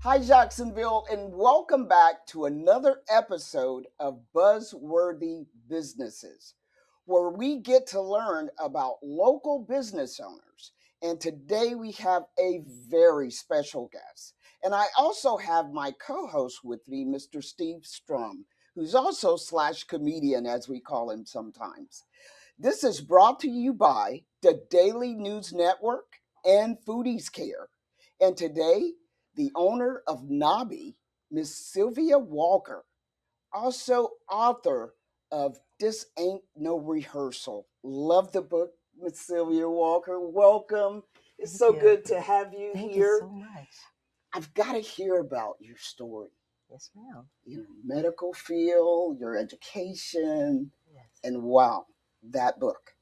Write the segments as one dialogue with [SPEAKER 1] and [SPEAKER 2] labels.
[SPEAKER 1] Hi, Jacksonville, and welcome back to another episode of Buzzworthy Businesses, where we get to learn about local business owners. And today we have a very special guest. And I also have my co host with me, Mr. Steve Strum, who's also slash comedian, as we call him sometimes. This is brought to you by the Daily News Network and Foodies Care. And today, the owner of NAIWBE, Miss Sylvia Walker, also author of This Ain't No Rehearsal. Love the book, Miss Sylvia Walker. Welcome. It's so good to have you
[SPEAKER 2] Thank
[SPEAKER 1] here.
[SPEAKER 2] you so much.
[SPEAKER 1] I've got to hear about your story.
[SPEAKER 2] Yes, ma'am.
[SPEAKER 1] Your medical field, your education,
[SPEAKER 2] Yes.
[SPEAKER 1] and wow, that book.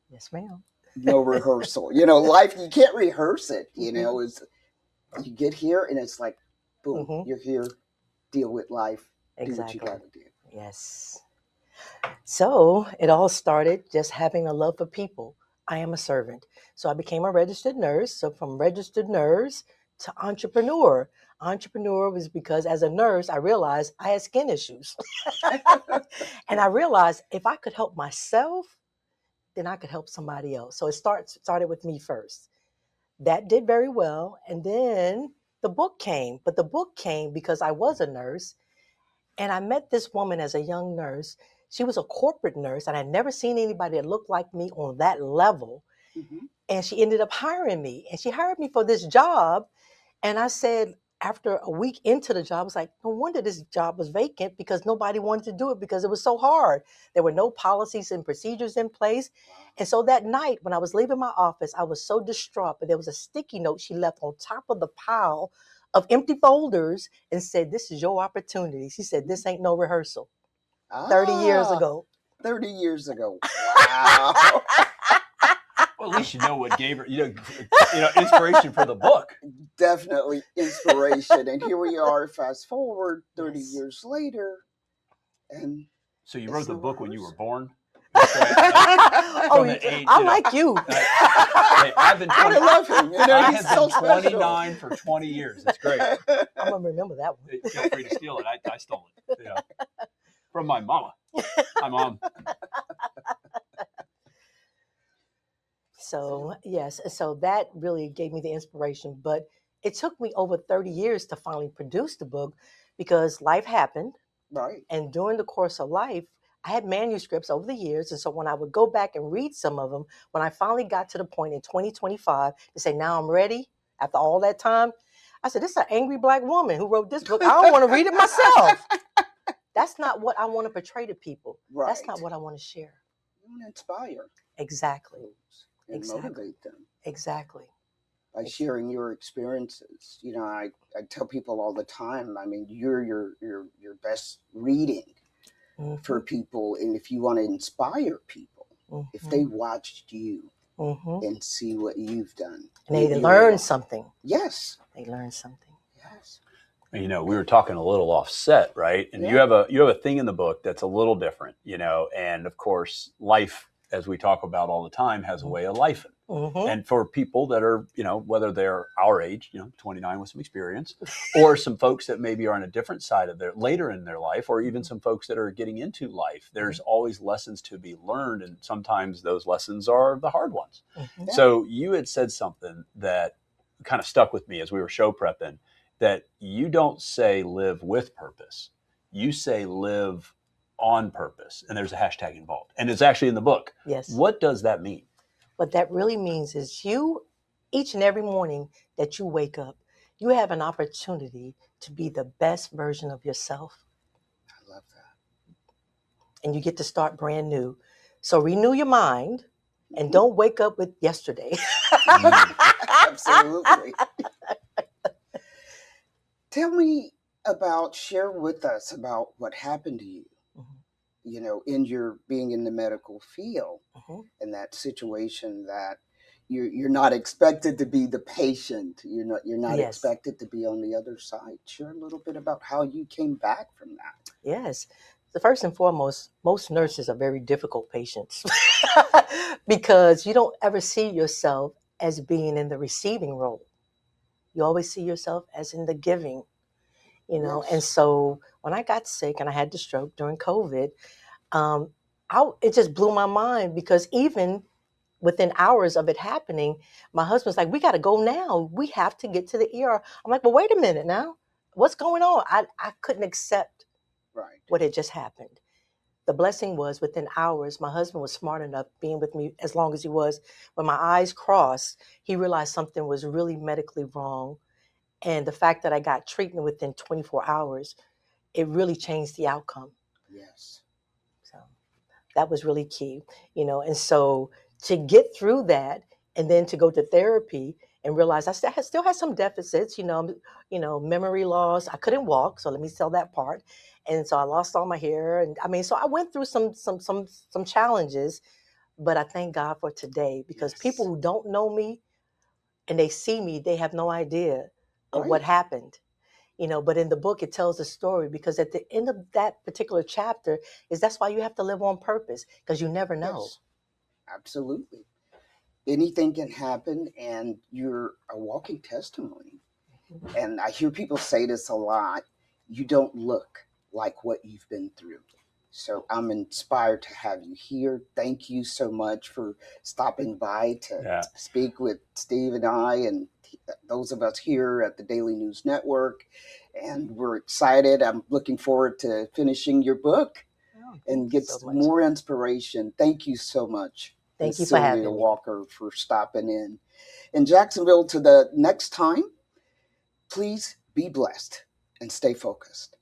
[SPEAKER 2] Yes, ma'am.
[SPEAKER 1] No rehearsal. Life, you can't rehearse it, is you get here and it's like, boom, you're here, deal with life, do what you got to do.
[SPEAKER 2] Yes. So it all started just having a love for people. I am a servant. So I became a registered nurse. So from registered nurse to entrepreneur. Entrepreneur was because as a nurse, I realized I had skin issues. And I realized if I could help myself, then I could help somebody else. So it started with me first. That did very well. And then the book came. But the book came because I was a nurse. And I met this woman as a young nurse. She was a corporate nurse, and I'd never seen anybody that looked like me on that level.
[SPEAKER 1] Mm-hmm.
[SPEAKER 2] And she ended up hiring me. And she hired me for this job. And I said, after a week into the job, I was like, no wonder this job was vacant because nobody wanted to do it because it was so hard. There were no policies and procedures in place. And so that night, when I was leaving my office, I was so distraught. But there was a sticky note she left on top of the pile of empty folders and said, this is your opportunity. She said, this ain't no rehearsal. 30 years ago.
[SPEAKER 1] 30 years ago. Wow.
[SPEAKER 3] Well, at least you know what gave her, inspiration for the book.
[SPEAKER 1] Definitely inspiration. And here we are, fast forward 30 years later. And
[SPEAKER 3] so you wrote the book when you were born?
[SPEAKER 2] I like you.
[SPEAKER 3] I've been 20,
[SPEAKER 1] I love him.
[SPEAKER 3] I have been 29 for 20 years. It's great.
[SPEAKER 2] I'm going to remember that one.
[SPEAKER 3] Feel free to steal it. I stole it. From my mama. My mom.
[SPEAKER 2] So, yes. So that really gave me the inspiration. But it took me over 30 years to finally produce the book because life happened.
[SPEAKER 1] Right.
[SPEAKER 2] And during the course of life, I had manuscripts over the years. And so when I would go back and read some of them, when I finally got to the point in 2025 to say, now I'm ready, after all that time, I said, this is an angry Black woman who wrote this book. I don't want to read it myself. That's not what I want to portray to people.
[SPEAKER 1] Right.
[SPEAKER 2] That's not what I want to share.
[SPEAKER 1] You want to inspire.
[SPEAKER 2] Exactly.
[SPEAKER 1] And motivate them.
[SPEAKER 2] Exactly.
[SPEAKER 1] By sharing your experiences. I tell people all the time, you're your best reading for people. And if you want to inspire people, if they watched you and see what you've done.
[SPEAKER 2] And they learn something.
[SPEAKER 1] Yes.
[SPEAKER 2] They learn something.
[SPEAKER 1] Yes.
[SPEAKER 3] We were talking a little offset, right? And you have a thing in the book that's a little different, and of course, life, as we talk about all the time, has a way of life. And for people that are, whether they're our age, 29 with some experience, or some folks that maybe are on a different side of later in their life, or even some folks that are getting into life, there's always lessons to be learned. And sometimes those lessons are the hard ones. So you had said something that kind of stuck with me as we were show prepping, that you don't say live with purpose. You say live on purpose. And there's a hashtag involved. And it's actually in the book.
[SPEAKER 2] Yes.
[SPEAKER 3] What does that mean?
[SPEAKER 2] What that really means is each and every morning that you wake up, you have an opportunity to be the best version of yourself.
[SPEAKER 1] I love that.
[SPEAKER 2] And you get to start brand new. So renew your mind and don't wake up with yesterday.
[SPEAKER 1] Absolutely. Share with us about what happened to you. In your being in the medical field, in that situation that you're not expected to be the patient. You're not expected to be on the other side. Share a little bit about how you came back from that.
[SPEAKER 2] Yes. So first and foremost, most nurses are very difficult patients because you don't ever see yourself as being in the receiving role. You always see yourself as in the giving, you know.
[SPEAKER 1] Yes.
[SPEAKER 2] And so when I got sick and I had the stroke during COVID, um, it just blew my mind, because even within hours of it happening, my husband's like, "We got to go now. We have to get to the ER." I'm like, "Well, wait a minute now. What's going on?" I couldn't accept
[SPEAKER 1] Right.
[SPEAKER 2] what had just happened. The blessing was within hours, my husband was smart enough, being with me as long as he was. When my eyes crossed, he realized something was really medically wrong. And the fact that I got treatment within 24 hours, it really changed the outcome.
[SPEAKER 1] Yes.
[SPEAKER 2] So that was really key, you know. And so to get through that, and then to go to therapy and realize I still had some deficits, memory loss. I couldn't walk, so let me tell that part. And so I lost all my hair, and I mean, so I went through some challenges, but I thank God for today, because people
[SPEAKER 1] Yes.
[SPEAKER 2] who don't know me and they see me, they have no idea of what
[SPEAKER 1] Right.
[SPEAKER 2] happened. But in the book it tells a story, because at the end of that particular chapter is that's why you have to live on purpose, because you never know.
[SPEAKER 1] Yes. Absolutely. Anything can happen, and you're a walking testimony. And I hear people say this a lot: you don't look like what you've been through. So I'm inspired to have you here. Thank you so much for stopping by to speak with Steve and I, and those of us here at the Daily News Network. And we're excited. I'm looking forward to finishing your book and get
[SPEAKER 2] so
[SPEAKER 1] more inspiration. Thank you so much,
[SPEAKER 2] Thank
[SPEAKER 1] Miss
[SPEAKER 2] you for
[SPEAKER 1] Sylvia
[SPEAKER 2] having me.
[SPEAKER 1] Walker, for stopping in Jacksonville. To the next time, please be blessed and stay focused.